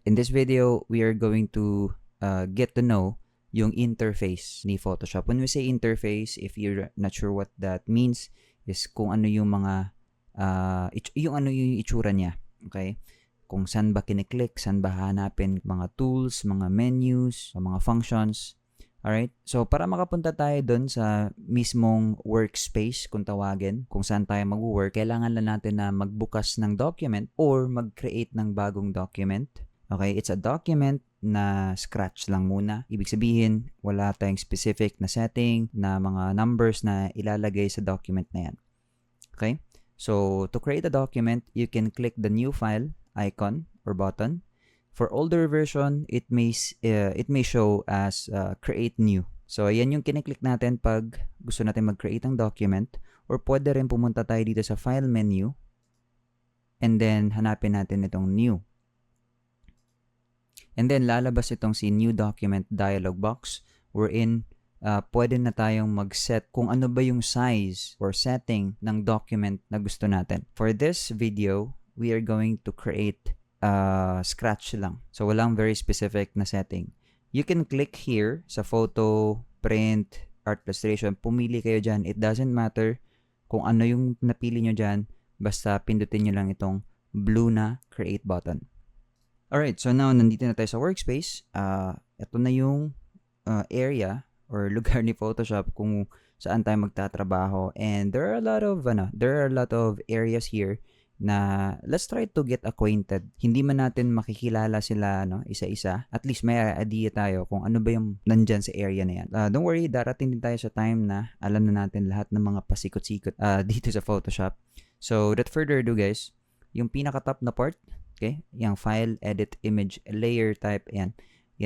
In this video, we are going to get to know yung interface ni Photoshop. When we say interface, if you're not sure what that means, is kung ano yung mga yung itsura niya. Okay? Kung saan ba kiniklik, saan ba hanapin mga tools, mga menus, mga functions. Alright? So, para makapunta tayo dun sa mismong workspace, kung tawagin, kung saan tayo mag-work, kailangan lang natin na magbukas ng document or mag-create ng bagong document. Okay? It's a document na scratch lang muna. Ibig sabihin, wala tayong specific na setting na mga numbers na ilalagay sa document na yan. Okay? So, to create a document, you can click the new file icon or button. For older version, it may show as create new. So, ayan yung kiniklik natin pag gusto natin mag-create ng document, or pwede rin pumunta tayo dito sa file menu and then hanapin natin itong new. And then lalabas itong si new document dialog box wherein pwede na tayong mag-set kung ano ba yung size or setting ng document na gusto natin. For this video, we are going to create scratch lang. So, walang very specific na setting. You can click here sa photo, print, art illustration. Pumili kayo dyan. It doesn't matter kung ano yung napili nyo dyan. Basta pindutin nyo lang itong blue na create button. Alright, so now nandito na tayo sa workspace. Ito na yung area or lugar ni Photoshop kung saan tayo magtatrabaho. And there are a lot of areas here na let's try to get acquainted. Hindi man natin makikilala sila isa-isa. At least may idea tayo kung ano ba yung nandyan sa area na yan. Don't worry, darating din tayo sa time na alam na natin lahat ng mga pasikot-sikot dito sa Photoshop. So, without further ado guys, yung pinaka-top na part, okay, yung file, edit, image, layer type, yan,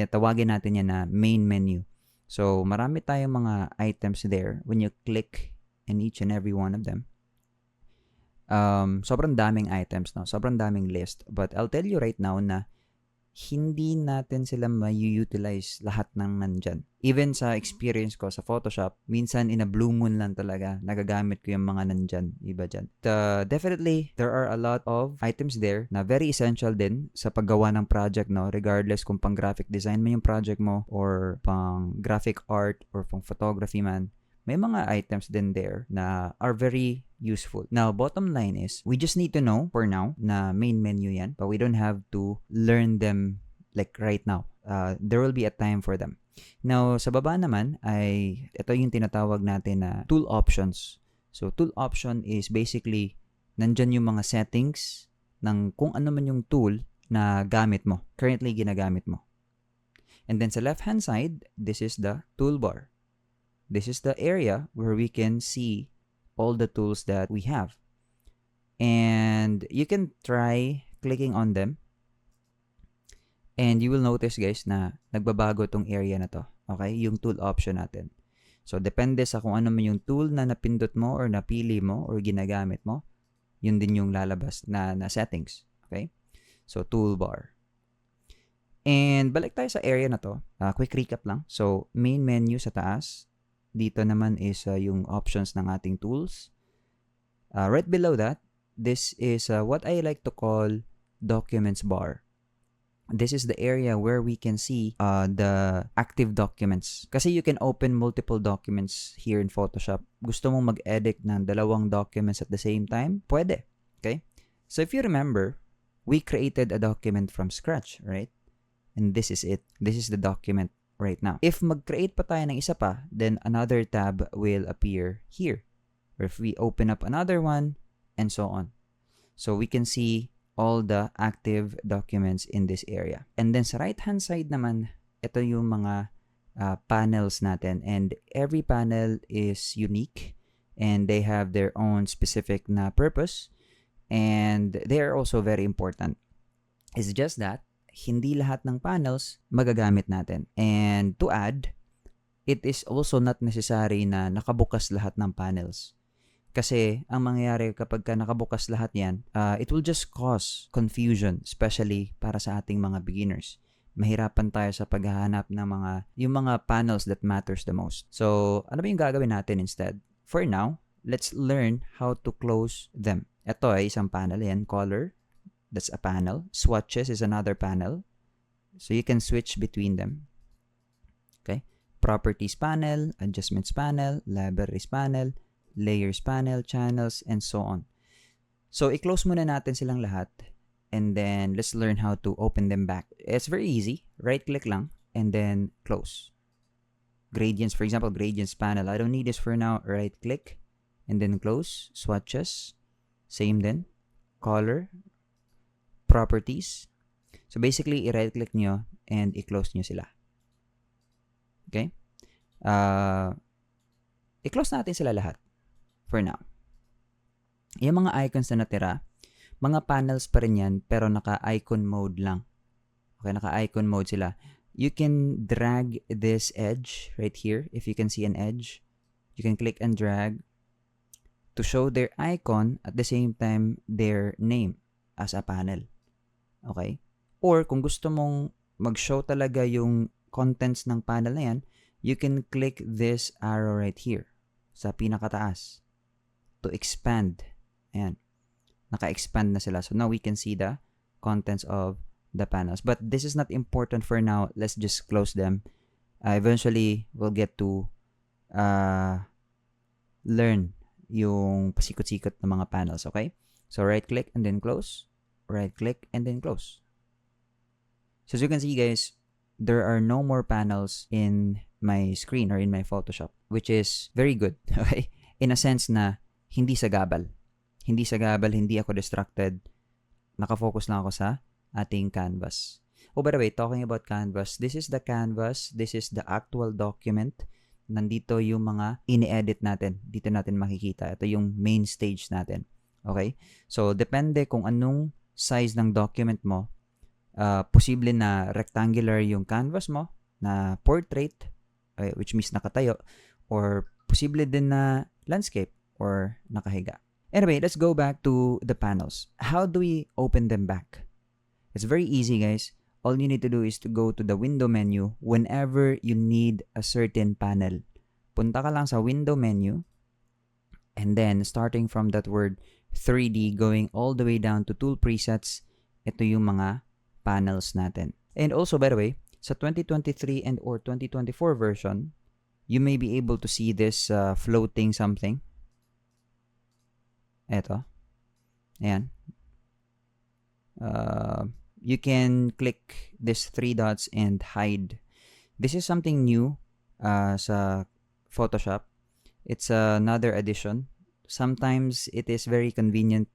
tawagin natin yan na main menu. So, marami tayong mga items there when you click in each and every one of them. Sobrang daming items, no? Sobrang daming list. But I'll tell you right now na hindi natin sila ma-utilize lahat ng nandyan. Even sa experience ko sa Photoshop, minsan in a blue moon lang talaga nagagamit ko yung mga nandyan, iba dyan. Definitely, there are a lot of items there na very essential din sa paggawa ng project, no? Regardless kung pang graphic design man yung project mo or pang graphic art or pang photography man. May mga items din there na are very useful. Now, bottom line is, we just need to know for now na main menu yan, but we don't have to learn them like right now. There will be a time for them. Now, sa baba naman ay ito yung tinatawag natin na tool options. So, tool option is basically nandyan yung mga settings ng kung ano man yung tool na gamit mo, currently ginagamit mo. And then sa left-hand side, this is the toolbar. This is the area where we can see all the tools that we have. And you can try clicking on them. And you will notice guys na nagbabago tong area na to. Okay? Yung tool option natin. So, depende sa kung ano man yung tool na napindot mo or napili mo or ginagamit mo, yun din yung lalabas na settings. Okay? So, toolbar. And balik tayo sa area na to. Quick recap lang. So, main menu sa taas. Dito naman is yung options ng ating tools. Right below that, this is what I like to call documents bar. This is the area where we can see the active documents. Kasi you can open multiple documents here in Photoshop. Gusto mong mag-edit ng dalawang documents at the same time? Pwede. Okay? So if you remember, we created a document from scratch, right? And this is it. This is the document right now. If mag-create pa tayo ng isa pa, then another tab will appear here. Or if we open up another one, and so on. So we can see all the active documents in this area. And then sa right-hand side naman, ito yung mga panels natin. And every panel is unique. And they have their own specific na purpose. And they are also very important. It's just that, hindi lahat ng panels magagamit natin. And to add, it is also not necessary na nakabukas lahat ng panels. Kasi ang mangyayari kapag nakabukas lahat yan, it will just cause confusion, especially para sa ating mga beginners. Mahirapan tayo sa paghahanap ng yung mga panels that matters the most. So, ano ba yung gagawin natin instead? For now, let's learn how to close them. Ito ay isang panel yan, color. That's a panel. Swatches is another panel. So you can switch between them. Okay? Properties panel, adjustments panel, libraries panel, layers panel, channels, and so on. So i-close muna natin silang lahat, and then let's learn how to open them back. It's very easy. Right-click lang, and then close. Gradients, for example, gradients panel. I don't need this for now. Right-click, and then close. Swatches, same din. Color, properties. So basically, i-right-click nyo, and i-close nyo sila. Okay? I-close natin sila lahat for now. Yung mga icons na natira, mga panels pa rin yan, pero naka-icon mode lang. Okay, naka-icon mode sila. You can drag this edge right here. If you can see an edge, you can click and drag to show their icon at the same time their name as a panel. Okay? Or kung gusto mong mag-show talaga yung contents ng panel na yan, you can click this arrow right here sa pinakataas to expand. Ayan. Naka-expand na sila. So now we can see the contents of the panels. But this is not important for now. Let's just close them. Eventually, we'll get to learn yung pasikot-sikot ng mga panels. Okay? So right-click and then close. Right-click and then close. So as you can see, guys, there are no more panels in my screen or in my Photoshop, which is very good. Okay? In a sense na hindi sagabal. Hindi sagabal, hindi ako distracted. Nakafocus lang ako sa ating canvas. Oh, by the way, talking about canvas, this is the canvas. This is the actual document. Nandito yung mga ini-edit natin. Dito natin makikita. Ito yung main stage natin. Okay? So, depende kung anong size ng document mo. Posible na rectangular yung canvas mo, na portrait, which means nakatayo, or posible din na landscape or nakahiga. Anyway, let's go back to the panels. How do we open them back? It's very easy, guys. All you need to do is to go to the window menu whenever you need a certain panel. Punta ka lang sa window menu, and then starting from that word 3D, going all the way down to tool presets, ito yung mga panels natin. And also, by the way, sa 2023 and or 2024 version, you may be able to see this floating something. Eto. Ayan. You can click this 3 dots and hide. This is something new sa Photoshop. It's another addition. Sometimes it is very convenient,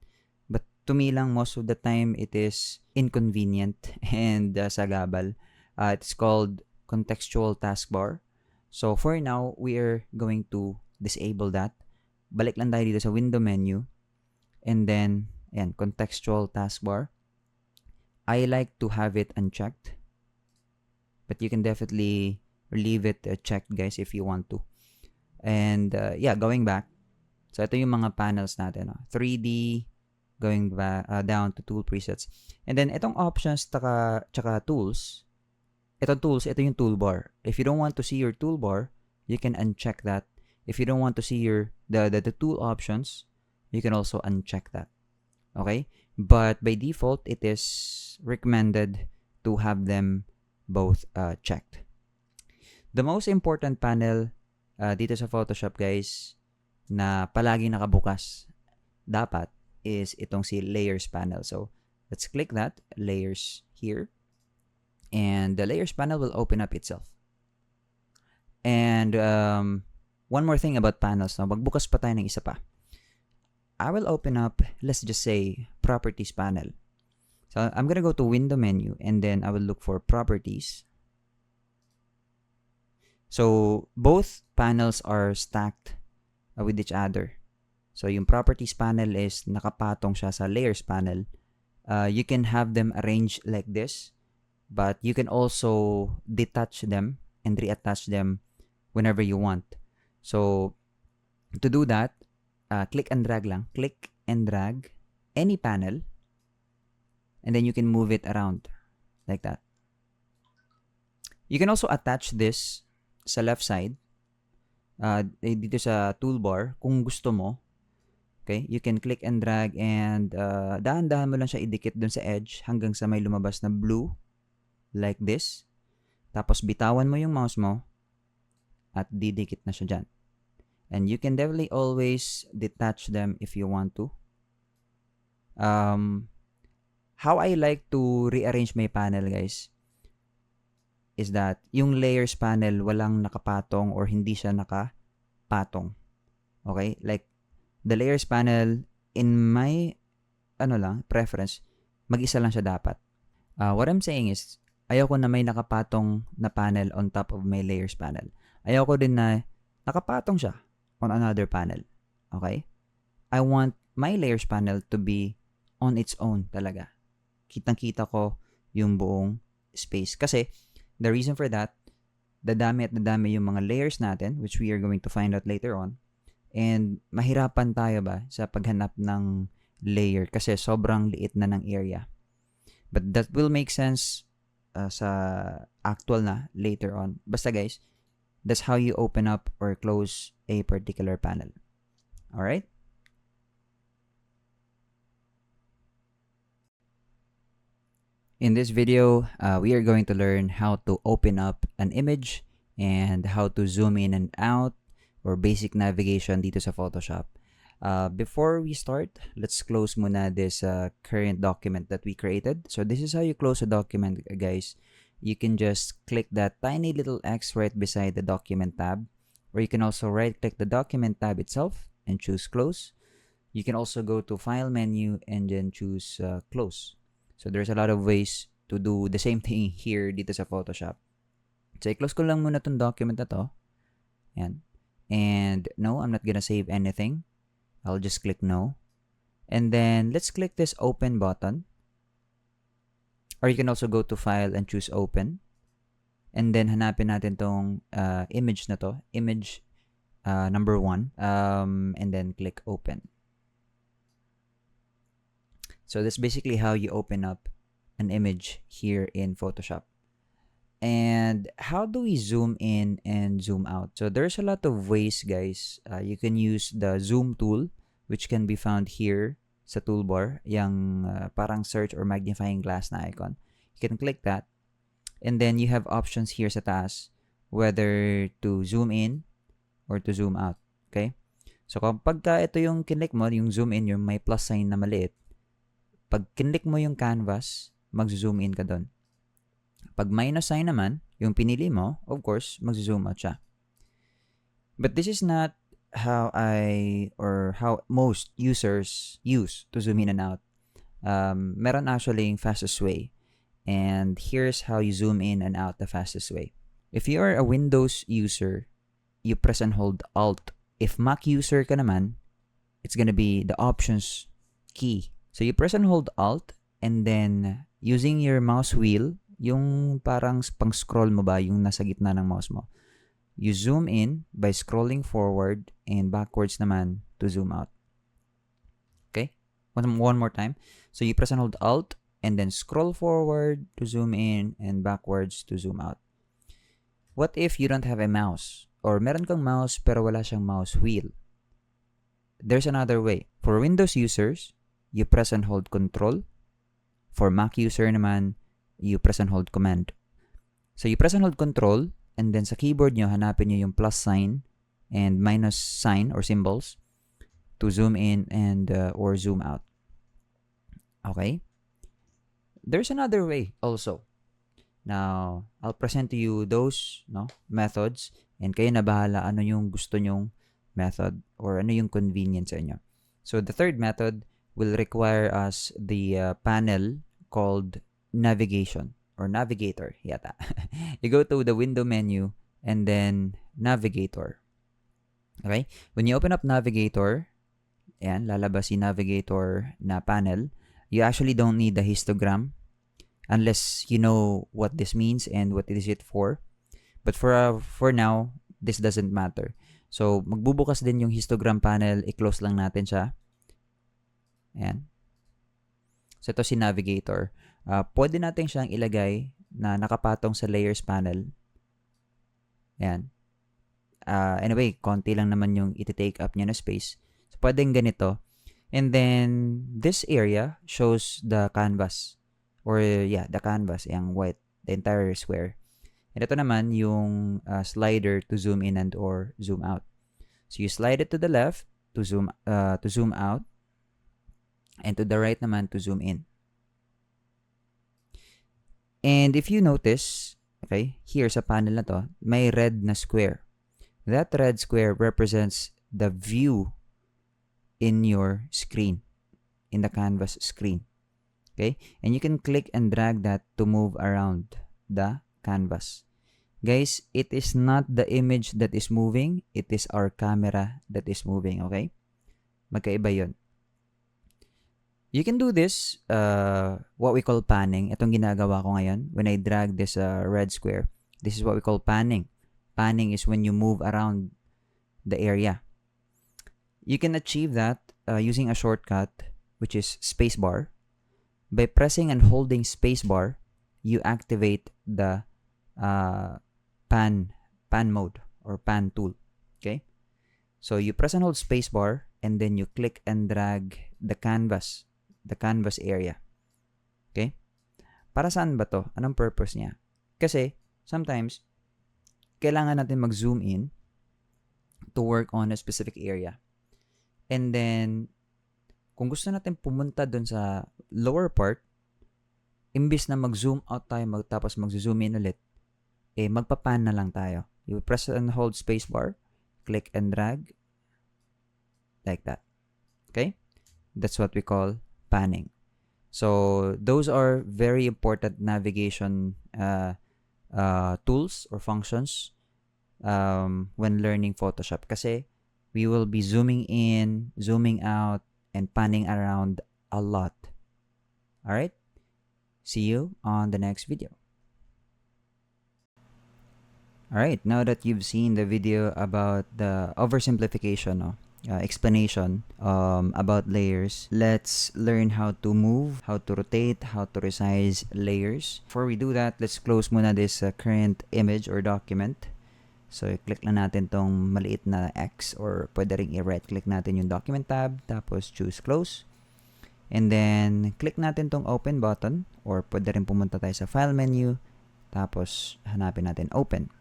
but to me lang, most of the time, it is inconvenient and sagabal. It's called contextual taskbar. So for now, we are going to disable that. Balik lang tayo dito sa window menu. And then, ayan, contextual taskbar. I like to have it unchecked. But you can definitely leave it checked, guys, if you want to. And yeah, going back. So ito yung mga panels natin. 3D, going back down to tool presets. And then itong options tsaka tools. Itong tools, ito yung toolbar. If you don't want to see your toolbar, you can uncheck that. If you don't want to see the tool options, you can also uncheck that. Okay? But by default, it is recommended to have them both checked. The most important panel dito sa Photoshop, guys, na palagi nakabukas dapat is itong si layers panel. So let's click that, layers here. And the layers panel will open up itself. And one more thing about panels. Magbukas pa tayo ng isa pa. I will open up, let's just say, properties panel. So I'm gonna go to window menu and then I will look for properties. So both panels are stacked with each other. So yung properties panel is nakapatong siya sa layers panel. You can have them arranged like this, but you can also detach them and reattach them whenever you want. So to do that, click and drag lang. Click and drag any panel, and then you can move it around like that. You can also attach this sa left side, dito sa toolbar, kung gusto mo. Okay? You can click and drag and dahan-dahan mo lang siya idikit dun sa edge hanggang sa may lumabas na blue. like this. Tapos bitawan mo yung mouse mo at didikit na siya dyan. And you can definitely always detach them if you want to. How I like to rearrange my panel, guys, is that yung layers panel walang nakapatong or hindi siya nakapatong. Okay? Like, the layers panel, in my preference, mag-isa lang siya dapat. What I'm saying is, ayoko na may nakapatong na panel on top of my layers panel. Ayoko din na nakapatong siya on another panel. Okay? I want my layers panel to be on its own talaga. Kitang-kita ko yung buong space. Kasi, the reason for that, dadami yung mga layers natin, which we are going to find out later on. And mahirapan tayo ba sa paghanap ng layer kasi sobrang liit na ng area. But that will make sense sa actual na later on. Basta guys, that's how you open up or close a particular panel. Alright? In this video, we are going to learn how to open up an image and how to zoom in and out or basic navigation dito sa Photoshop. Before we start, let's close muna this current document that we created. So this is how you close a document, guys. You can just click that tiny little X right beside the document tab, or you can also right-click the document tab itself and choose close. You can also go to File menu and then choose close. So there's a lot of ways to do the same thing here dito sa Photoshop. So i-close ko lang muna tong document na to. Yan. And no, I'm not gonna save anything. I'll just click no. And then let's click this open button. Or you can also go to File and choose open. And then hanapin natin tong image na to. Image number 1. And then click open. So that's basically how you open up an image here in Photoshop. And how do we zoom in and zoom out? So there's a lot of ways, guys. You can use the zoom tool, which can be found here sa toolbar, yung parang search or magnifying glass na icon. You can click that. And then you have options here sa taas, whether to zoom in or to zoom out. Okay? So kapag ito yung kinlik mo, yung zoom in, yung may plus sign na maliit, pag kinlik mo yung canvas, mag-zoom in ka doon. Pag minus sign naman, yung pinili mo, of course, mag-zoom out siya. But this is not how how most users use to zoom in and out. Meron actually yung fastest way. And here's how you zoom in and out the fastest way. If you are a Windows user, you press and hold Alt. If Mac user ka naman, it's gonna be the Options key. So you press and hold Alt, and then using your mouse wheel, yung parang pang-scroll mo ba, yung nasa gitna ng mouse mo, you zoom in by scrolling forward and backwards naman to zoom out. Okay? One more time. So you press and hold Alt, and then scroll forward to zoom in and backwards to zoom out. What if you don't have a mouse? Or meron kang mouse pero wala siyang mouse wheel? There's another way. For Windows users, you press and hold Control. For Mac user naman, you press and hold Command. So you press and hold Control, and then sa keyboard nyo, hanapin nyo yung plus sign and minus sign or symbols to zoom in and or zoom out. Okay? There's another way also. Now, I'll present to you those methods, and kayo na bahala ano yung gusto nyong method or ano yung convenient sa inyo. So the third method will require us the panel called navigation or navigator yata. You go to the window menu and then navigator. Okay? When you open up navigator, ayan, lalabas si navigator na panel. You actually don't need the histogram unless you know what this means and what is it for. But for now, this doesn't matter. So, magbubukas din yung histogram panel. I-close lang natin siya. Ayan. So, ito si navigator. Pwede natin siyang ilagay na nakapatong sa layers panel. Ayan. Anyway, konti lang naman yung iti-take up niya na space. So, pwedeng ganito. And then, this area shows the canvas. Or, the canvas, yung white. the entire square. And ito naman yung slider to zoom in and or zoom out. So you slide it to the left to zoom out, and to the right naman to zoom in. And if you notice, okay, here sa panel na to, may red na square. That red square represents the view in your screen, in the canvas screen. Okay? And you can click and drag that to move around the canvas. Guys, it is not the image that is moving, it is our camera that is moving, okay? Magkaiba yun. You can do this, what we call panning. Itong ginagawa ko ngayon when I drag this red square. This is what we call panning. Panning is when you move around the area. You can achieve that using a shortcut, which is spacebar. By pressing and holding spacebar, you activate the pan mode or pan tool. Okay? So you press and hold spacebar, and then you click and drag the canvas area. Okay? Para saan ba to? Anong purpose niya? Kasi sometimes kailangan natin mag-zoom in to work on a specific area. And then kung gusto natin pumunta dun sa lower part, imbis na mag-zoom out tayo tapos mag-zoom in ulit, magpapan na lang tayo. You press and hold spacebar, click and drag, like that. Okay? That's what we call panning. So, those are very important navigation tools or functions when learning Photoshop. Kasi, we will be zooming in, zooming out, and panning around a lot. Alright? See you on the next video. Alright, now that you've seen the video about the oversimplification, explanation about layers, let's learn how to move, how to rotate, how to resize layers. Before we do that, let's close muna this current image or document. So, click lang natin tong maliit na X, or pwede ring i-right click natin yung document tab, tapos choose close. And then, click natin tong open button, or pwede rin pumunta tayo sa file menu, tapos hanapin natin open.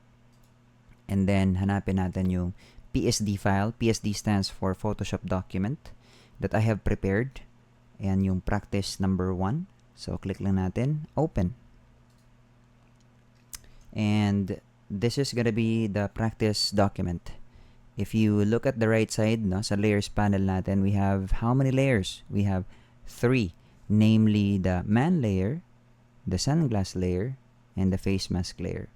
And then, hanapin natin yung PSD file. PSD stands for Photoshop document that I have prepared. Ayan yung practice number 1. So, click lang natin, open. And this is gonna be the practice document. If you look at the right side, sa layers panel natin, we have how many layers? We have 3, namely the man layer, the sunglass layer, and the face mask layer.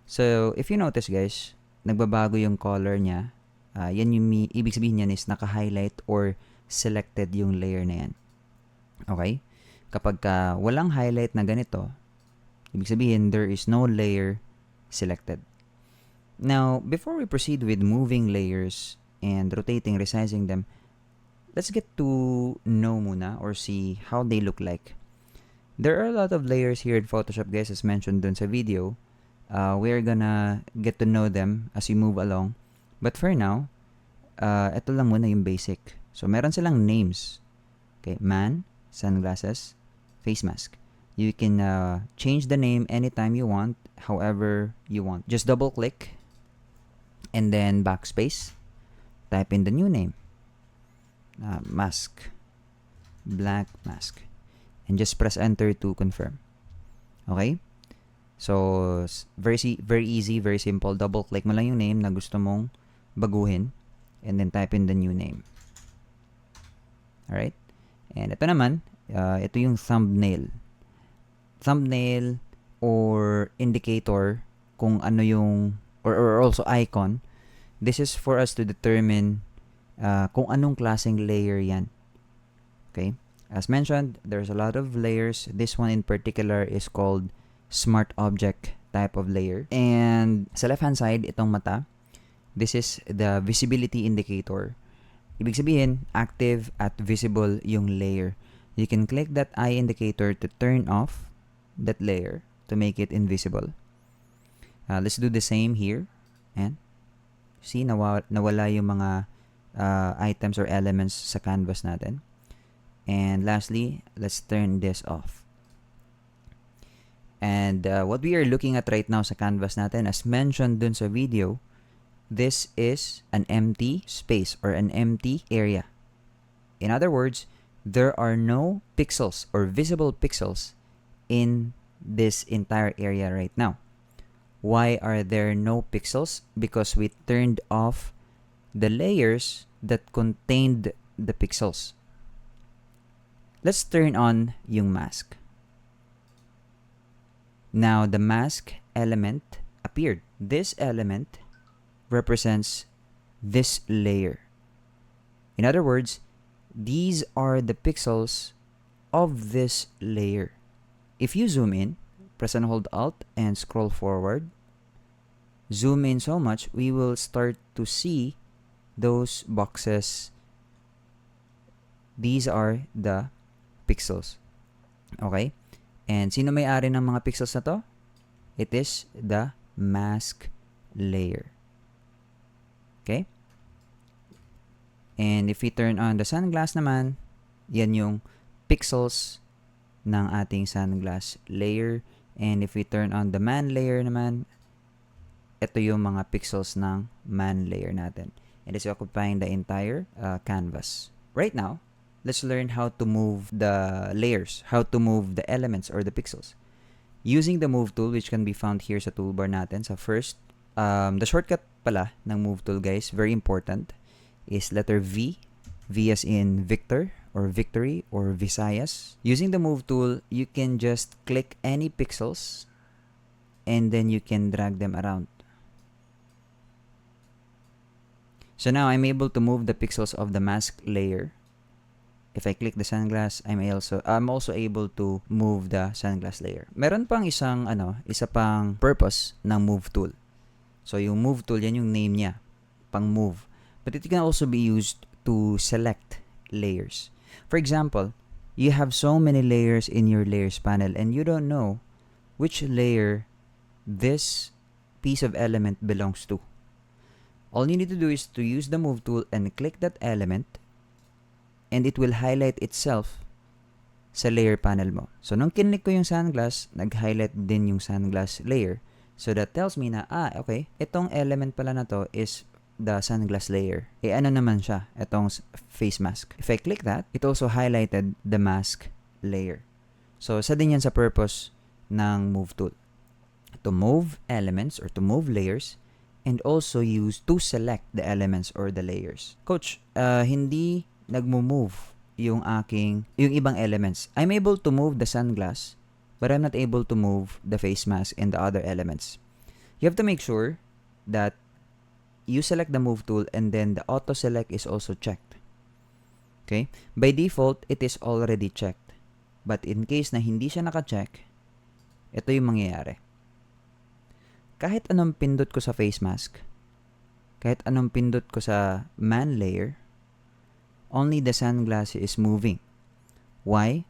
So, if you notice guys, nagbabago yung color niya. Yan yung ibig sabihin niyan is naka-highlight or selected yung layer na yan. Okay? Kapag walang highlight na ganito, ibig sabihin there is no layer selected. Now, before we proceed with moving layers and rotating, resizing them, let's get to know muna or see how they look like. There are a lot of layers here in Photoshop guys, as mentioned dun sa video. We're gonna get to know them as we move along. But for now, ito lang muna yung basic. So, meron silang names. Okay, man, sunglasses, face mask. You can change the name anytime you want, however you want. Just double click, and then backspace. Type in the new name. Mask. Black mask. And just press enter to confirm. Okay? So, very easy, very simple. Double click mo lang yung name na gusto mong baguhin, and then type in the new name. Alright? And ito naman, ito yung thumbnail. Thumbnail or indicator kung ano yung, or also icon. This is for us to determine kung anong klaseng layer yan. Okay? As mentioned, there's a lot of layers. This one in particular is called Smart Object type of layer. And sa left-hand side, itong mata, this is the visibility indicator. Ibig sabihin, active at visible yung layer. You can click that eye indicator to turn off that layer to make it invisible. Let's do the same here. And see, nawala yung mga items or elements sa canvas natin. And lastly, let's turn this off. And what we are looking at right now sa canvas natin, as mentioned dun sa video, this is an empty space or an empty area. In other words, there are no pixels or visible pixels in this entire area right now. Why are there no pixels? Because we turned off the layers that contained the pixels. Let's turn on yung mask. Now the mask element appeared. This element represents this layer. In other words, these are the pixels of this layer. If you zoom in, press and hold Alt and scroll forward, zoom in so much, we will start to see those boxes. These are the pixels. Okay? And sino may-ari ng mga pixels na to? It is the mask layer. Okay? And if we turn on the sunglass naman, yan yung pixels ng ating sunglass layer. And if we turn on the man layer naman, ito yung mga pixels ng man layer natin. And it's occupying the entire canvas. Right now, let's learn how to move the layers, how to move the elements or the pixels. Using the move tool, which can be found here sa toolbar natin. So first, the shortcut pala ng move tool, guys, very important, is letter V. V as in Victor or Victory or Visayas. Using the move tool, you can just click any pixels and then you can drag them around. So now I'm able to move the pixels of the mask layer. If I click the sunglass, I'm also able to move the sunglass layer. Meron pang isa pang purpose ng move tool. So yung move tool, yan yung name niya, pang move. But it can also be used to select layers. For example, you have so many layers in your layers panel and you don't know which layer this piece of element belongs to. All you need to do is to use the move tool and click that element and it will highlight itself sa layer panel mo. So nung kinlik ko yung sunglass, nag-highlight din yung sunglass layer. So that tells me na, okay, itong element pala na to is the sunglass layer. Ano naman siya? Itong face mask. If I click that, it also highlighted the mask layer. So isa din yan sa purpose ng move tool. To move elements or to move layers and also use to select the elements or the layers. Coach, hindi nagmo-move yung ibang elements. I'm able to move the sunglass, but I'm not able to move the face mask and the other elements. You have to make sure that you select the move tool and then the auto select is also checked. Okay? By default, it is already checked. But in case na hindi siya naka-check, ito yung mangyayari. Kahit anong pindot ko sa face mask, kahit anong pindot ko sa man layer, only the sunglass is moving. Why?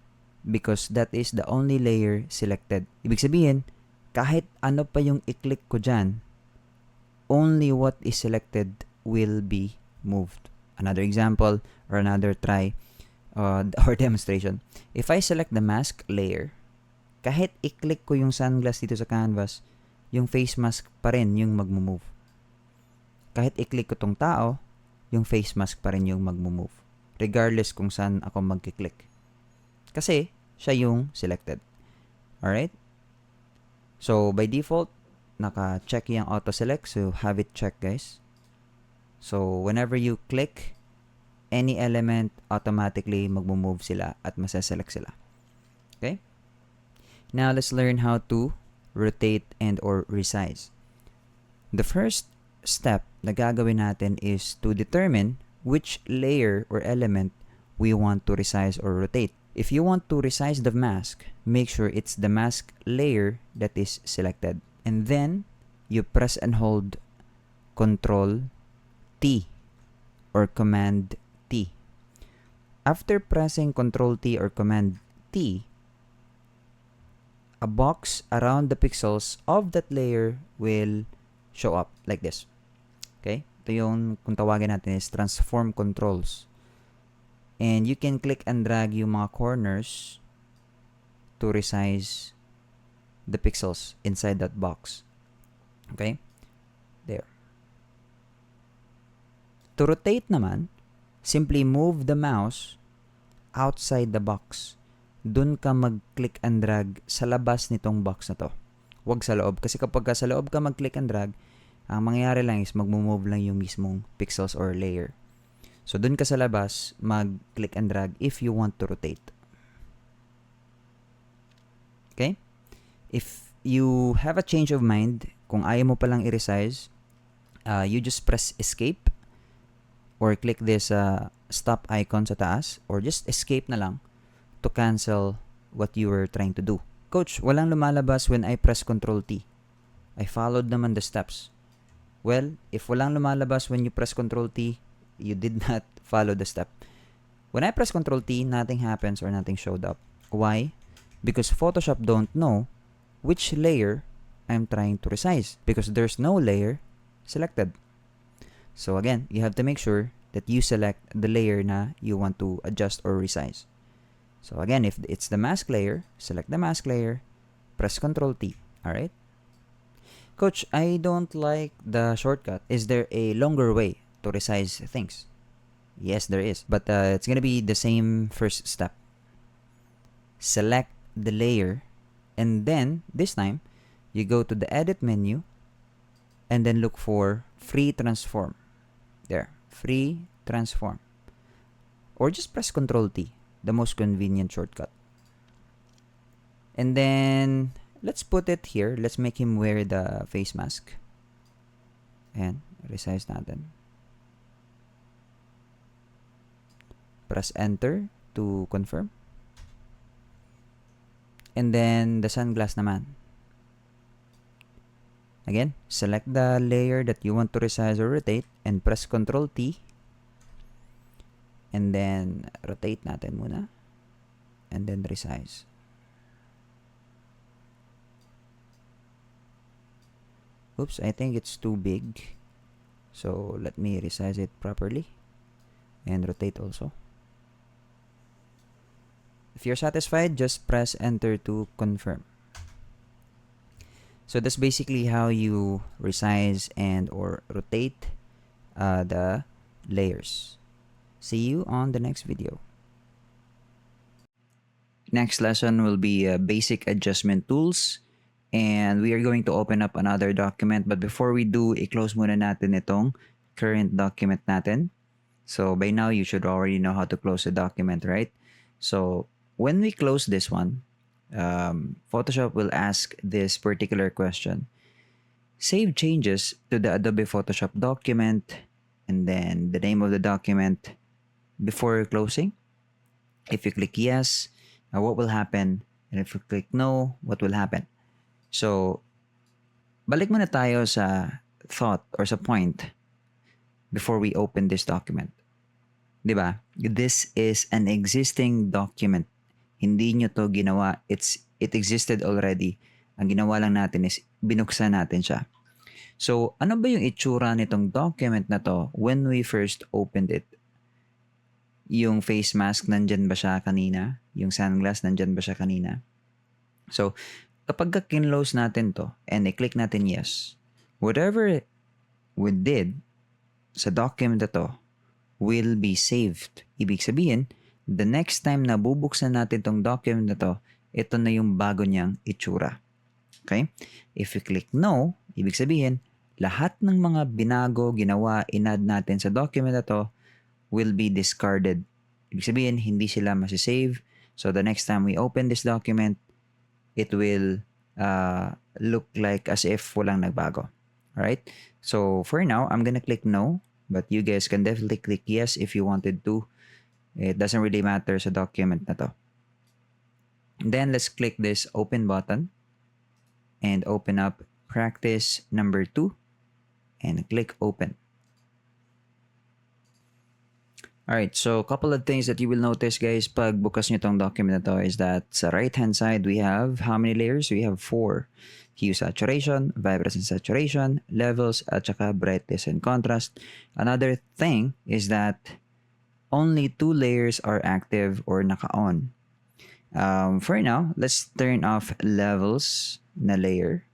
Because that is the only layer selected. Ibig sabihin, kahit ano pa yung i-click ko dyan, only what is selected will be moved. Another example or another try or demonstration. If I select the mask layer, kahit i-click ko yung sunglass dito sa canvas, yung face mask pa rin yung magmo-move. Kahit i-click ko tong tao, yung face mask pa rin yung magmo-move. Regardless kung saan ako magkiklik. Kasi, siya yung selected. Alright? So, by default, naka-check yung auto-select. So, have it checked, guys. So, whenever you click any element, automatically magmo-move sila at masaselect sila. Okay? Now, let's learn how to rotate and or resize. The first step na gagawin natin is to determine which layer or element we want to resize or rotate. If you want to resize the mask, make sure it's the mask layer that is selected. And then, you press and hold Control T or Command T. After pressing Control T or Command T, a box around the pixels of that layer will show up like this. Okay? Ito yung, kung tawagin natin, is transform controls. And you can click and drag yung mga corners to resize the pixels inside that box. Okay? There. To rotate naman, simply move the mouse outside the box. Dun ka mag-click and drag sa labas nitong box na to. Huwag sa loob. Kasi kapag sa loob ka mag-click and drag, ang mangyayari lang is mag-move lang yung mismong pixels or layer. So, dun ka sa labas, mag-click and drag if you want to rotate. Okay? If you have a change of mind, kung ayaw mo palang i-resize, you just press escape or click this stop icon sa taas or just escape na lang to cancel what you were trying to do. Coach, walang lumalabas when I press Ctrl T. I followed naman the steps. Well, if walang lumalabas when you press Ctrl T, you did not follow the step. When I press Ctrl T, nothing happens or nothing showed up. Why? Because Photoshop don't know which layer I'm trying to resize because there's no layer selected. So again, you have to make sure that you select the layer na you want to adjust or resize. So again, if it's the mask layer, select the mask layer, press Ctrl T. Alright? Coach, I don't like the shortcut. Is there a longer way to resize things? Yes, there is. But it's gonna be the same first step. Select the layer and then, this time, you go to the edit menu and then look for free transform. There, free transform. Or just press Ctrl T, the most convenient shortcut. And then, let's put it here. Let's make him wear the face mask. Ayan, resize natin. Press enter to confirm. And then, the sunglass naman. Again, select the layer that you want to resize or rotate and press Ctrl T. And then, rotate natin muna. And then, resize. Oops, I think it's too big. So, let me resize it properly. And rotate also. If you're satisfied, just press enter to confirm. So that's basically how you resize and or rotate the layers. See you on the next video. Next lesson will be basic adjustment tools. And we are going to open up another document. But before we do, i-close muna natin itong current document natin. So by now, you should already know how to close a document, right? So when we close this one, Photoshop will ask this particular question. Save changes to the Adobe Photoshop document and then the name of the document before closing. If you click yes, what will happen? And if you click no, what will happen? So, balik muna tayo sa thought or sa point before we open this document. Diba? This is an existing document. Hindi nyo to ginawa. It existed already. Ang ginawa lang natin is binuksan natin siya. So, ano ba yung itsura nitong document na to when we first opened it? Yung face mask, nandyan ba siya kanina? Yung sunglass, nandyan ba siya kanina? So, kapag kinlose natin to and i-click natin yes, whatever we did sa document na to will be saved. Ibig sabihin, the next time na bubuksan natin tong document na to, ito na yung bago niyang itsura. Okay? If you click no, ibig sabihin, lahat ng mga binago, ginawa, inad natin sa document na to will be discarded. Ibig sabihin, hindi sila masisave. So the next time we open this document, it will look like as if walang nagbago. Alright? So for now, I'm gonna click no, but you guys can definitely click yes if you wanted to. It doesn't really matter sa document na to. Then let's click this open button and open up practice number 2 and click open. Alright, so a couple of things that you will notice guys pag bukas nyo tong document na to is that sa right hand side we have how many layers? We have 4. Hue saturation, vibrance and saturation, levels, at saka brightness and contrast. Another thing is that only 2 layers are active or naka-on. For now, let's turn off levels na layer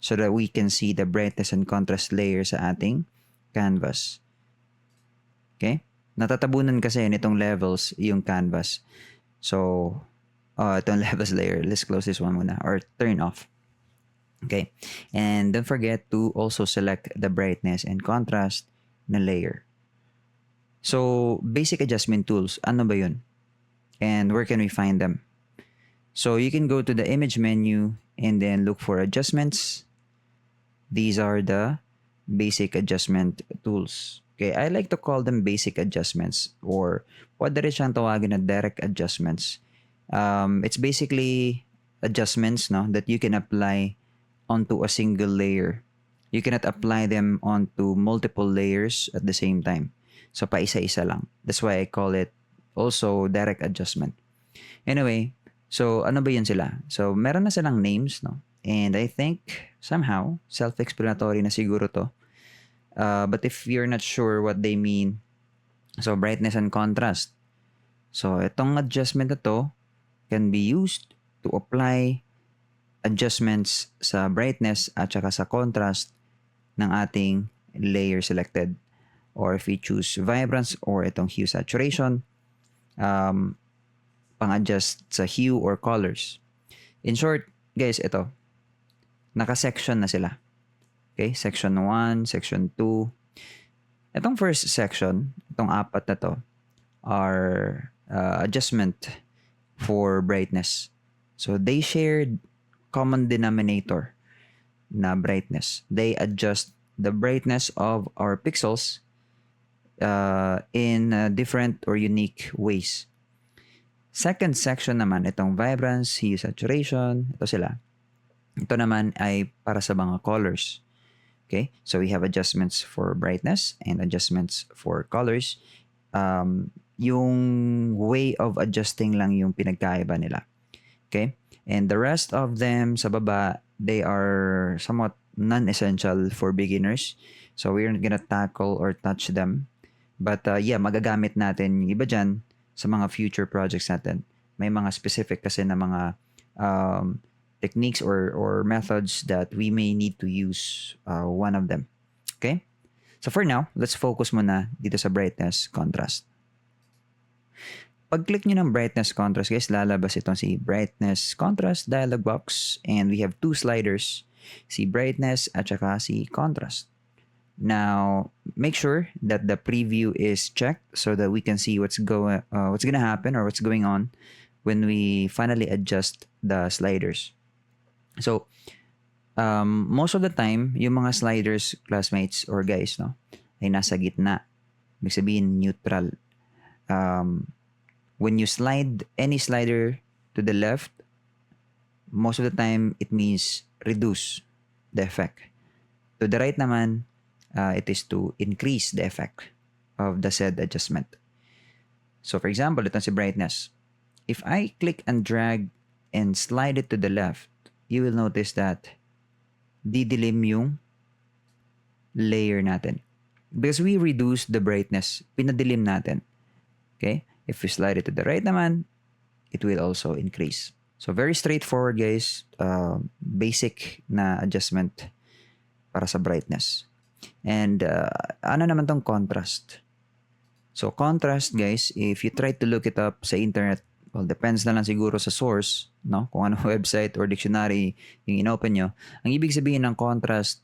so that we can see the brightness and contrast layer sa ating canvas. Okay? Natatabunan kasi nitong levels yung canvas. So, itong levels layer. Let's close this one muna or turn off. Okay? And don't forget to also select the brightness and contrast na layer. So, basic adjustment tools. Ano ba yun? And where can we find them? So, you can go to the image menu and then look for adjustments. These are the basic adjustment tools. Okay, I like to call them basic adjustments or pwede rin siyang tawagin na direct adjustments. It's basically adjustments that you can apply onto a single layer. You cannot apply them onto multiple layers at the same time. So, paisa-isa lang. That's why I call it also direct adjustment. Anyway, so ano ba yun sila? So, meron na silang names, And I think somehow self-explanatory na siguro to. But if you're not sure what they mean, so brightness and contrast. So, itong adjustment na to can be used to apply adjustments sa brightness at saka sa contrast ng ating layer selected. Or if we choose vibrance or itong hue saturation, pang-adjust sa hue or colors. In short, guys, ito. Naka-section na sila. Okay? Section 1, Section 2. Itong first section, itong apat na to, are adjustment for brightness. So, they shared common denominator na brightness. They adjust the brightness of our pixels in different or unique ways. Second section naman, itong vibrance, hue, saturation, ito sila. Ito naman ay para sa mga colors. Okay? So, we have adjustments for brightness and adjustments for colors. Yung way of adjusting lang yung pinagkaiba nila. Okay? And the rest of them sa baba, they are somewhat non-essential for beginners. So, we're not gonna tackle or touch them. But magagamit natin yung iba dyan sa mga future projects natin. May mga specific kasi na mga techniques or methods that we may need to use one of them. Okay? So for now, let's focus muna dito sa brightness contrast. Pag-click nyo ng brightness contrast, guys, lalabas itong si brightness contrast dialog box and we have two sliders, si brightness at saka si contrast. Now, make sure that the preview is checked so that we can see what's gonna happen or what's going on when we finally adjust the sliders. So, most of the time, yung mga sliders, classmates or guys, ay nasa gitna. Ibig sabihin, neutral. When you slide any slider to the left, most of the time, it means reduce the effect. To the right naman, it is to increase the effect of the said adjustment. So, for example, ito si brightness. If I click and drag and slide it to the left, you will notice that didilim yung layer natin. Because we reduce the brightness, pinadilim natin. Okay? If we slide it to the right naman, it will also increase. So, very straightforward, guys. Basic na adjustment para sa brightness. And ano naman tong contrast? So, contrast, guys, if you try to look it up sa internet, well, depends na lang siguro sa source, kung anong website or dictionary yung inopen nyo. Ang ibig sabihin ng contrast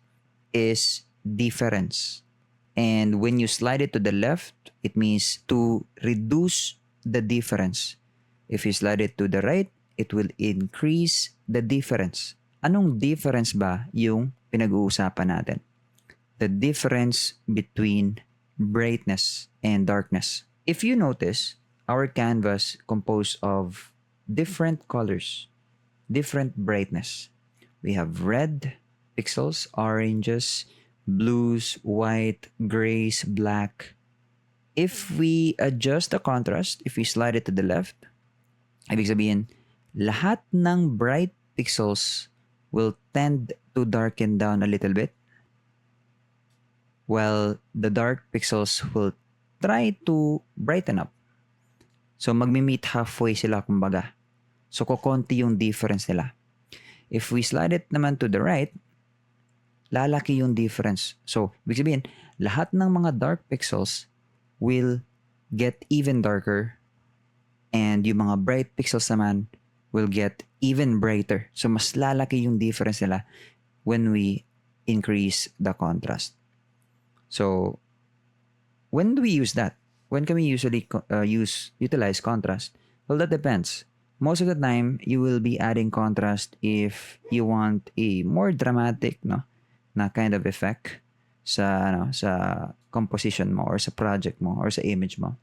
is difference. And when you slide it to the left, it means to reduce the difference. If you slide it to the right, it will increase the difference. Anong difference ba yung pinag-uusapan natin? The difference between brightness and darkness. If you notice, our canvas composed of different colors, different brightness. We have red pixels, oranges, blues, white, grays, black. If we adjust the contrast, if we slide it to the left, ibig sabihin, lahat ng bright pixels will tend to darken down a little bit, while the dark pixels will try to brighten up. So, magmi-meet halfway sila kumbaga. So, kukonti yung difference nila. If we slide it naman to the right, lalaki yung difference. So, ibig sabihin, lahat ng mga dark pixels will get even darker and yung mga bright pixels naman will get even brighter. So, mas lalaki yung difference nila when we increase the contrast. So, when do we use that? When can we usually utilize contrast? Well, that depends. Most of the time, you will be adding contrast if you want a more dramatic, no, na kind of effect sa composition mo or sa project mo or sa image mo.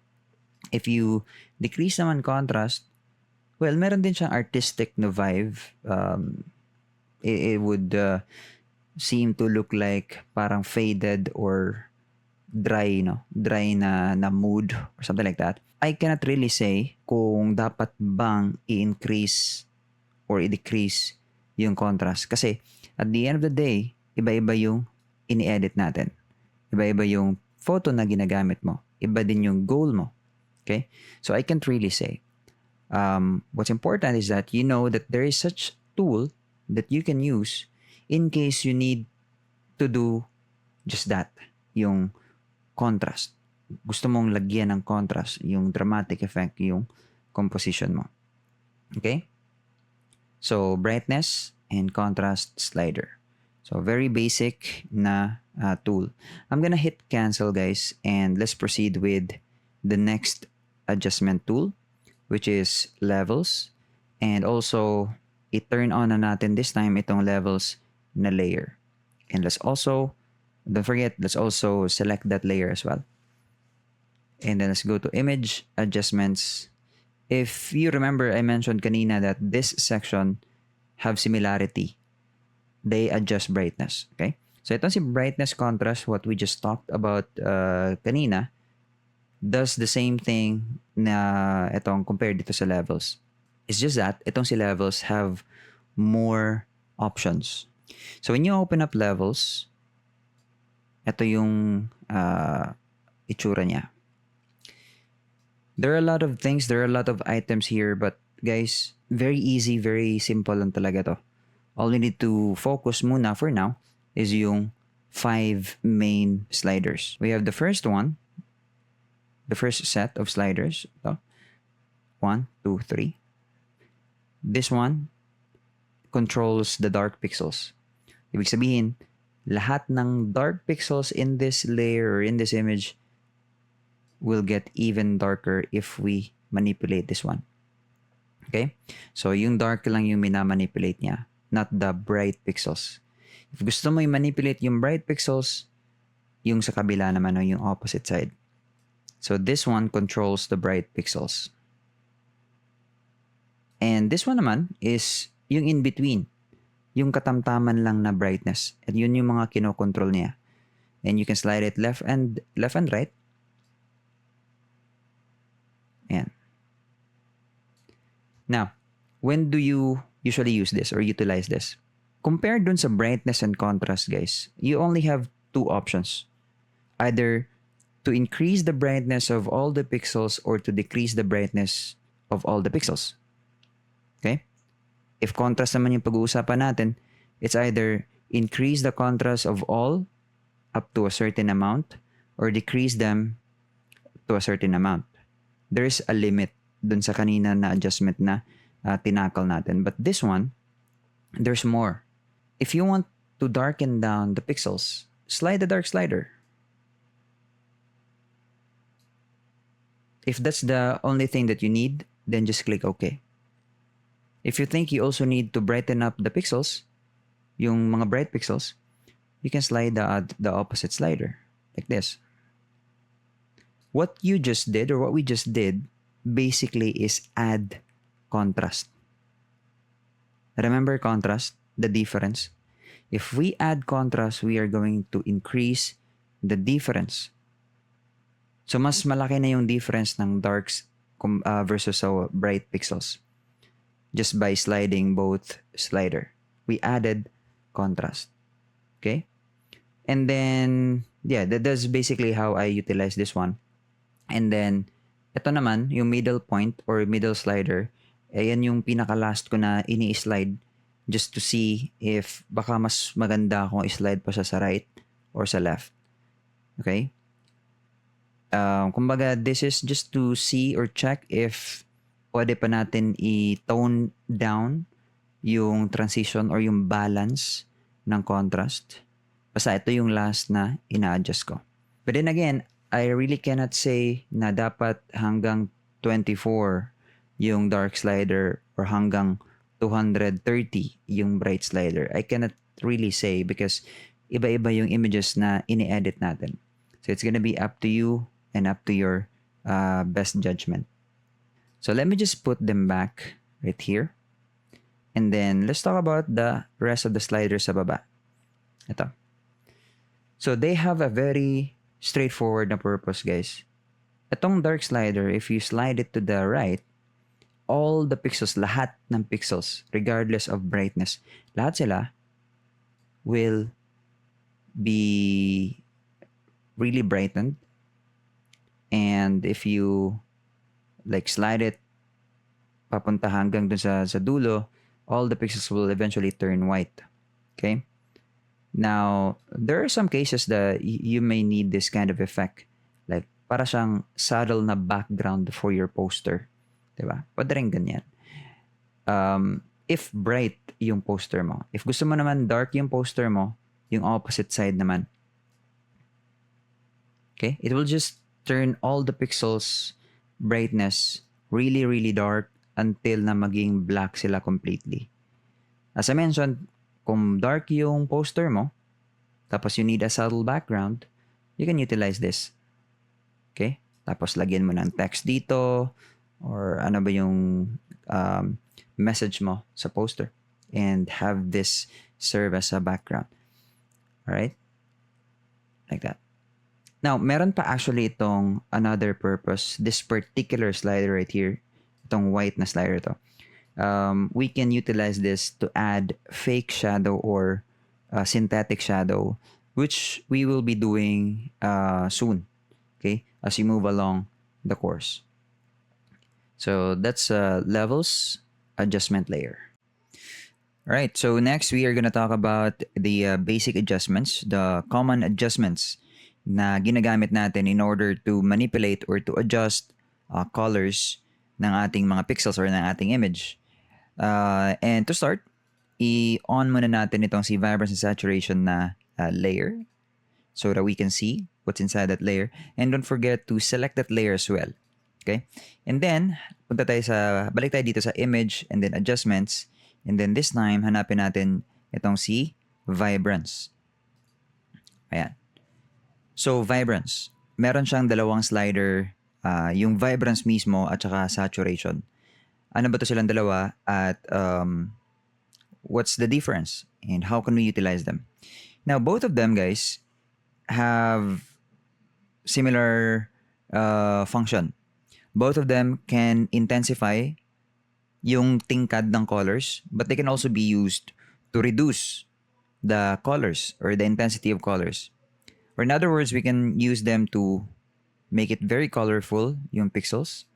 If you decrease naman contrast, well, meron din siyang artistic na vibe. It would seem to look like parang faded or dry, dry na mood or something like that. I cannot really say kung dapat bang i-increase or i-decrease yung contrast. Kasi at the end of the day, iba-iba yung ini-edit natin. Iba-iba yung photo na ginagamit mo. Iba din yung goal mo. Okay? So I can't really say. What's important is that you know that there is such tool that you can use in case you need to do just that. Yung contrast. Gusto mong lagyan ng contrast, yung dramatic effect, yung composition mo. Okay? So, brightness and contrast slider. So, very basic na tool. I'm gonna hit cancel, guys, and let's proceed with the next adjustment tool, which is levels. And also, i-turn on na natin this time itong levels na layer. And let's also, don't forget, let's also select that layer as well. And then let's go to image adjustments. If you remember, I mentioned kanina that this section have similarity. They adjust brightness. Okay? So ito si brightness contrast, what we just talked about kanina, does the same thing na itong compared dito sa levels. It's just that itong si levels have more options. So when you open up levels, ito yung itsura niya. There are a lot of things, there are a lot of items here, but guys, very easy, very simple lang talaga to. All we need to focus muna for now is yung 5 main sliders. We have the first one, the first set of sliders. Ito. 1, 2, 3. This one controls the dark pixels. Ibig sabihin, lahat ng dark pixels in this layer or in this image will get even darker if we manipulate this one. Okay? So, yung dark lang yung minamanipulate niya, not the bright pixels. If gusto mo i-manipulate yung bright pixels, yung sa kabila naman o yung opposite side. So, this one controls the bright pixels. And this one naman is yung in-between. Yung katamtaman lang na brightness. At yun yung mga kinokontrol niya. And you can slide it left and right. Ayan. Now, when do you usually use this or utilize this? Compared dun sa brightness and contrast, guys, you only have 2 options. Either to increase the brightness of all the pixels or to decrease the brightness of all the pixels. Okay? If contrast naman yung pag-uusapan natin, it's either increase the contrast of all up to a certain amount or decrease them to a certain amount. There's a limit dun sa kanina na adjustment na tinakal natin. But this one, there's more. If you want to darken down the pixels, slide the dark slider. If that's the only thing that you need, then just click OK. If you think you also need to brighten up the pixels, yung mga bright pixels, you can slide the opposite slider, like this. What you just did, or what we just did, basically is add contrast. Remember contrast, the difference? If we add contrast, we are going to increase the difference. So, mas malaki na yung difference ng darks versus bright pixels. Just by sliding both slider. We added contrast. Okay? And then, yeah, that's basically how I utilize this one. And then, ito naman, yung middle point or middle slider, ayan yung pinaka-last ko na ini-slide just to see if baka mas maganda kung i-slide pa siya sa right or sa left. Okay? Kumbaga, this is just to see or check if pwede pa natin i-tone down yung transition or yung balance ng contrast. Basta ito yung last na ina-adjust ko. But then again, I really cannot say na dapat hanggang 24 yung dark slider or hanggang 230 yung bright slider. I cannot really say because iba-iba yung images na ini-edit natin. So it's gonna be up to you and up to your best judgment. So let me just put them back right here. And then let's talk about the rest of the sliders sa baba. Ito. So they have a very straightforward na purpose, guys. Itong dark slider, if you slide it to the right, all the pixels, lahat ng pixels, regardless of brightness, lahat sila will be really brightened. And if you like slide it papunta hanggang dun sa dulo, all the pixels will eventually turn white. Okay? Now, there are some cases that you may need this kind of effect. Like, para siyang subtle na background for your poster. Diba? Pwede rin ganyan. If bright yung poster mo. If gusto mo naman dark yung poster mo, yung opposite side naman. Okay? It will just turn all the pixels brightness really, really dark until na maging black sila completely. As I mentioned, kung dark yung poster mo, tapos you need a subtle background, you can utilize this. Okay? Tapos lagyan mo ng text dito, or ano ba yung message mo sa poster, and have this serve as a background. Alright? Like that. Now, meron pa actually itong another purpose. This particular slider right here, itong white na slider to. We can utilize this to add fake shadow or synthetic shadow, which we will be doing soon, okay, as we move along the course. So that's levels adjustment layer. All right, so next we are going to talk about the basic adjustments, the common adjustments na ginagamit natin in order to manipulate or to adjust colors ng ating mga pixels or ng ating image. And to start, i-on muna natin itong si Vibrance and Saturation na layer so that we can see what's inside that layer. And don't forget to select that layer as well. Okay? And then, balik tayo dito sa image and then adjustments. And then this time, hanapin natin itong si Vibrance. Ayan. So, Vibrance. Meron siyang dalawang slider, yung Vibrance mismo at saka Saturation. Ano ba to silang dalawa at what's the difference and how can we utilize them? Now, both of them, guys, have similar function. Both of them can intensify yung tingkad ng colors, but they can also be used to reduce the colors or the intensity of colors. Or in other words, we can use them to make it very colorful, yung pixels,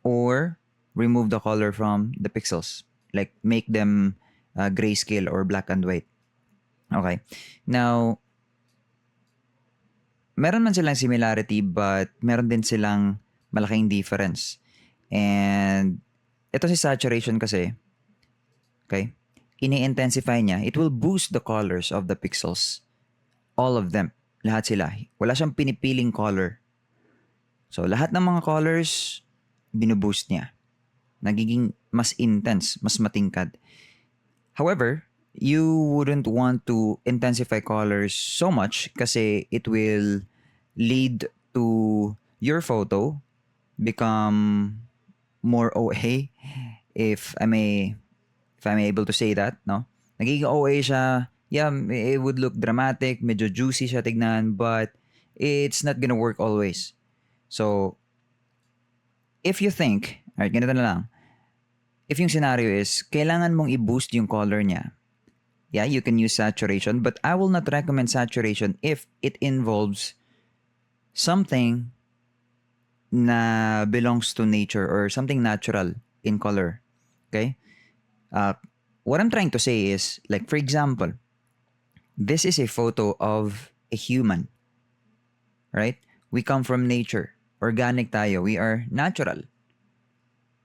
or remove the color from the pixels, like make them grayscale or black and white. Okay. Now, meron man silang similarity but meron din silang malaking difference. And ito si saturation kasi, okay, ini-intensify niya. It will boost the colors of the pixels. All of them. Lahat sila. Wala siyang pinipiling color. So, lahat ng mga colors, binuboost niya. Nagiging mas intense, mas matingkad. However, you wouldn't want to intensify colors so much kasi it will lead to your photo become more OA, if I may able to say that, no? Nagiging OA siya. Yeah, it would look dramatic, medyo juicy siya tignan, but it's not gonna work always. So, if you think, alright, ganito na lang. If yung scenario is, kailangan mong i-boost yung color niya, yeah, you can use saturation, but I will not recommend saturation if it involves something na belongs to nature or something natural in color. Okay? what I'm trying to say is, like, for example, this is a photo of a human, right? We come from nature. Organic tayo. We are natural.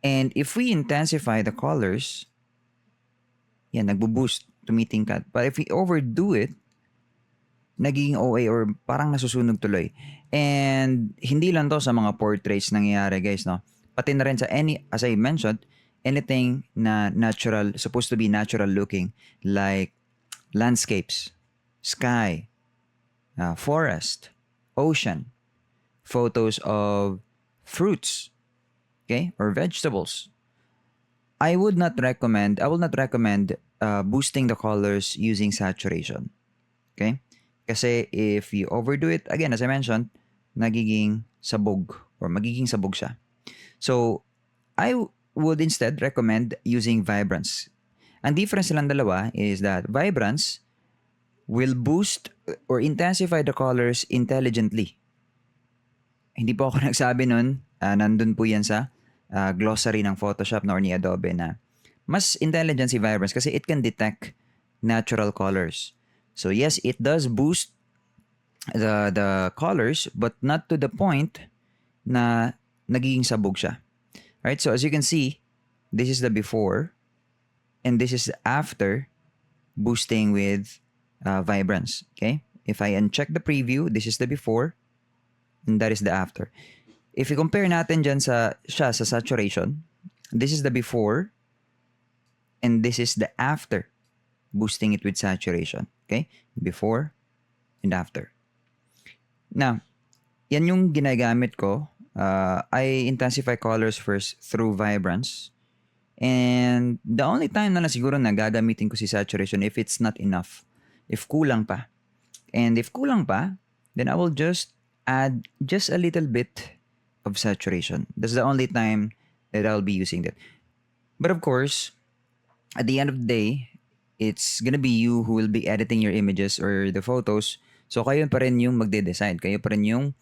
And if we intensify the colors, yan, nagbo-boost, tumitingkad. But if we overdo it, nagiging OA or parang nasusunog tuloy. And hindi lang to sa mga portraits nangyayari, guys, no? Pati na rin sa as I mentioned, anything na natural, supposed to be natural looking, like landscapes, sky, forest, ocean, photos of fruits, okay, or vegetables. I will not recommend boosting the colors using saturation. Okay? Kasi if you overdo it, again, as I mentioned, nagiging sabog or magiging sabog siya. So, I would instead recommend using vibrance. Ang difference lang dalawa is that vibrance will boost or intensify the colors intelligently. Hindi po ako nagsabi nun, nandun po yan sa glossary ng Photoshop or ni Adobe na mas intelligent si vibrance kasi it can detect natural colors. So yes, it does boost the colors but not to the point na nagiging sabog siya. Right? So as you can see, this is the before and this is the after boosting with vibrance. Okay? If I uncheck the preview, this is the before and that is the after. If you compare natin dyan sa saturation, this is the before and this is the after boosting it with saturation. Okay? Before and after. Now, yan yung ginagamit ko. I intensify colors first through vibrance. And the only time na siguro na gagamitin ko si saturation if it's not enough. If kulang pa. And if kulang pa, then I will just add just a little bit of saturation. That's the only time that I'll be using that. But of course, at the end of the day, it's gonna be you who will be editing your images or the photos. So kayo pa rin yung magde-decide. Kayo pa rin yung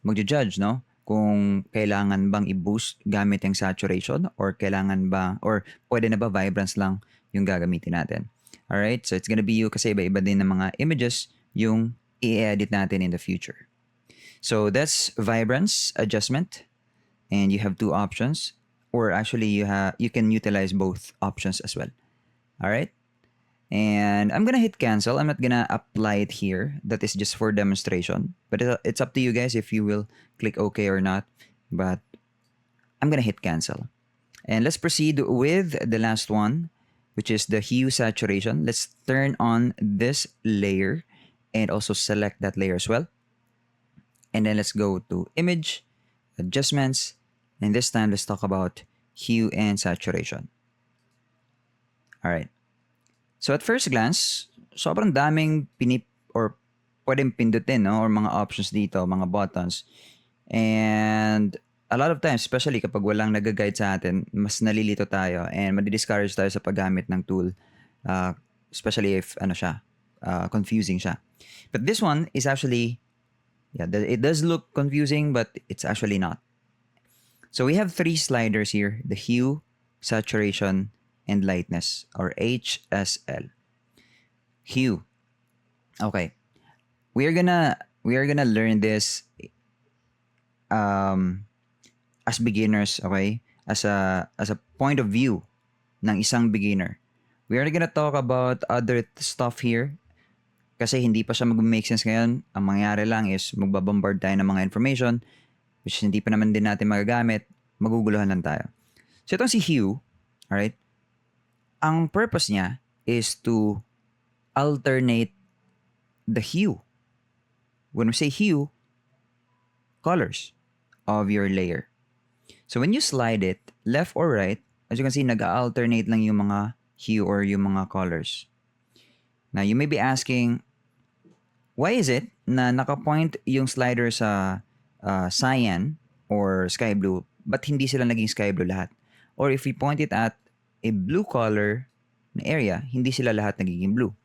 magja-judge, no? Kung kailangan bang i-boost gamit yung saturation or kailangan ba or pwede na ba vibrance lang yung gagamitin natin. Alright? So it's gonna be you kasi iba-iba din ng mga images yung i-edit natin in the future. So that's vibrance adjustment and you have two options or actually you can utilize both options as well. Alright? And I'm gonna hit cancel. I'm not gonna apply it here. That is just for demonstration. But it's up to you guys if you will click OK or not. But I'm gonna hit cancel. And let's proceed with the last one, which is the hue saturation. Let's turn on this layer and also select that layer as well. And then let's go to image, adjustments, and this time let's talk about hue and saturation. Alright. So at first glance, sobrang daming or pwedeng pindutin, no? Or mga options dito, mga buttons. And a lot of times, especially kapag walang nag-guide sa atin, mas nalilito tayo and madi-discourage tayo sa paggamit ng tool. Especially if confusing siya. But this one is actually, it does look confusing, but it's actually not. So we have three sliders here, the hue, saturation, and lightness or HSL. Hue. Okay. We are gonna learn this as beginners, okay? As a point of view ng isang beginner. We are gonna talk about other stuff here kasi hindi pa siya mag-make sense ngayon. Ang mangyayari lang is magbabombard tayo ng mga information which hindi pa naman din natin magagamit. Maguguluhan lang tayo. So itong si hue, alright? Ang purpose niya is to alternate the hue. When we say hue, colors of your layer. So when you slide it left or right, as you can see, nag-alternate lang yung mga hue or yung mga colors. Now, you may be asking, why is it na nakapoint yung slider sa cyan or sky blue, but hindi sila naging sky blue lahat? Or if we point it at a blue color na area, hindi sila lahat nagiging blue.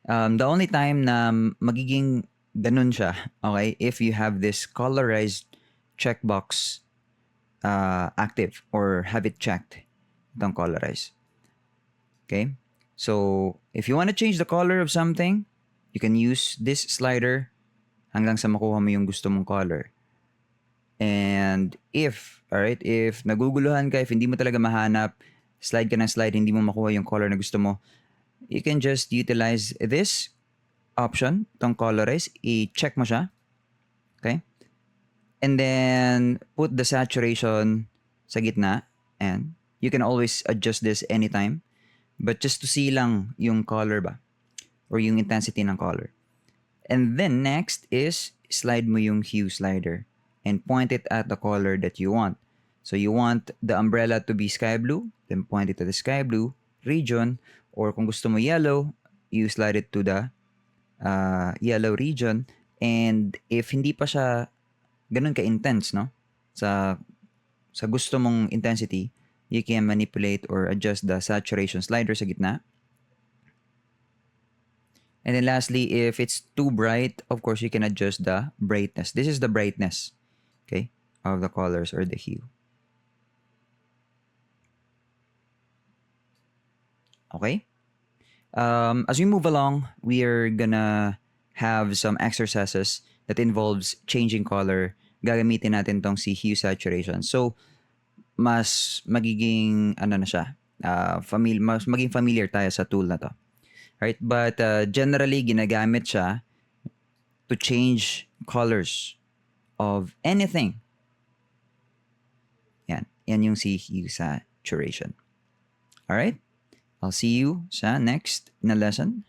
The only time na magiging ganun siya, okay, if you have this colorized checkbox active or have it checked, itong colorize. Okay? So, if you want to change the color of something, you can use this slider hanggang sa makuha mo yung gusto mong color. And if naguguluhan ka, if hindi mo talaga mahanap, slide ka ng slide, hindi mo makuha yung color na gusto mo, you can just utilize this option, tong colorize, i-check mo siya. Okay? And then, put the saturation sa gitna. And you can always adjust this anytime. But just to see lang yung color ba? Or yung intensity ng color. And then, next is, slide mo yung hue slider. And point it at the color that you want. So, you want the umbrella to be sky blue. Then, point it to the sky blue region. Or kung gusto mo yellow, you slide it to the yellow region. And if hindi pa siya ganun ka-intense, no? Sa gusto mong intensity, you can manipulate or adjust the saturation slider sa gitna. And then lastly, if it's too bright, of course, you can adjust the brightness. This is the brightness, okay, of the colors or the hue. Okay? As we move along, we are gonna have some exercises that involves changing color. Gagamitin natin tong si hue saturation. So, mas magiging, mas maging familiar tayo sa tool na to. Right? But generally, ginagamit siya to change colors of anything. Yan yung si hue saturation. Alright? I'll see you sa next na lesson.